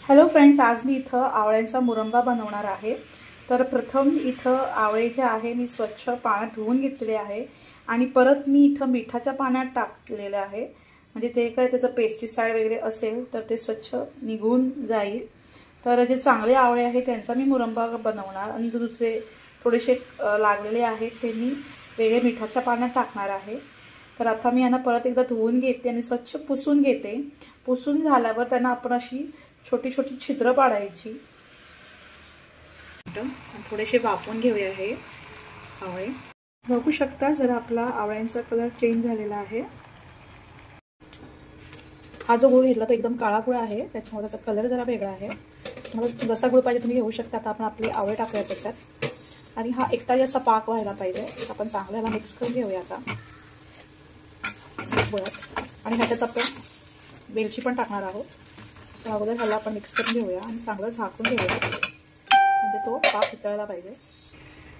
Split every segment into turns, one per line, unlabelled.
Hello friends, आज मी इथं आवळ्यांचा मुरंबा बनवणार आहे। तर प्रथम इथं आवळे जे आहे मी स्वच्छ पाण्यात धुवून घेतलेले आहे आणि परत मी इथं मिठाच्या पाण्यात टाकलेले आहे, म्हणजे ते काय त्याचं पेस्टिसाइड वगैरे असेल तर ते स्वच्छ निघून जाईल। तर जे चांगले आवळे आहेत त्यांचा मी मुरंबा बनवणार आणि दुसरे थोडेसे लागलेले आहेत ते मी वेगळे मिठाच्या पाण्यात टाकणार आहे। तर आता मी यांना परत एकदा धुवून घेते आणि स्वच्छ पुसून घेते। पुसून झाल्यावर त्यांना आपण अशी छोटी छोटी छिद्र पाडायची। थोडेसे वाफवून घेऊया हे आवळे। बघू शकता जरा आपला आवळ्यांचा कलर चेंज झालेला आहे। हा जो गुळ घेतला तो एकदम काळा गुळ आहे, त्याच्यामुळे त्याचा कलर जरा वेगळा आहे। तुम्हाला जसा गुळ पाहिजे तुम्ही घेऊ शकता। आता आपण आपले आवळे टाकूया त्याच्यात आणि हा एकटा असा पाक व्हायला पाहिजे। आपण चांगल्याला मिक्स करून घेऊया आता गुळात। आणि ह्याच्यात आपण वेलची पण टाकणार आहोत। तर अगोदर ह्याला आपण मिक्स करून घेऊया आणि चांगलं झाकून घेऊया, म्हणजे तो पाक उतरायला पाहिजे।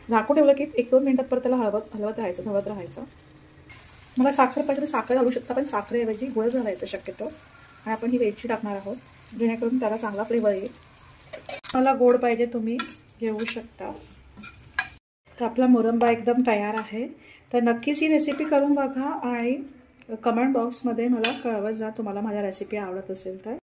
झाकून ठेवलं की 1-2 मिनिटात परत त्याला हलवत राहायचं। मला साखर पाहिजे तर साखर घालू शकता, पण साखरेऐवजी गुळ घालायचं शक्यतो। आणि आपण ही वेलची टाकणार आहोत जेणेकरून त्याला चांगला फ्लेवर येईल। मला गोड पाहिजे तुम्ही घेऊ शकता। तर आपला मुरंबा एकदम तयार आहे। तर नक्कीच ही रेसिपी करून बघा आणि कमेंट बॉक्समध्ये मला कळवत जा तुम्हाला माझ्या रेसिपी आवडत असेल तर।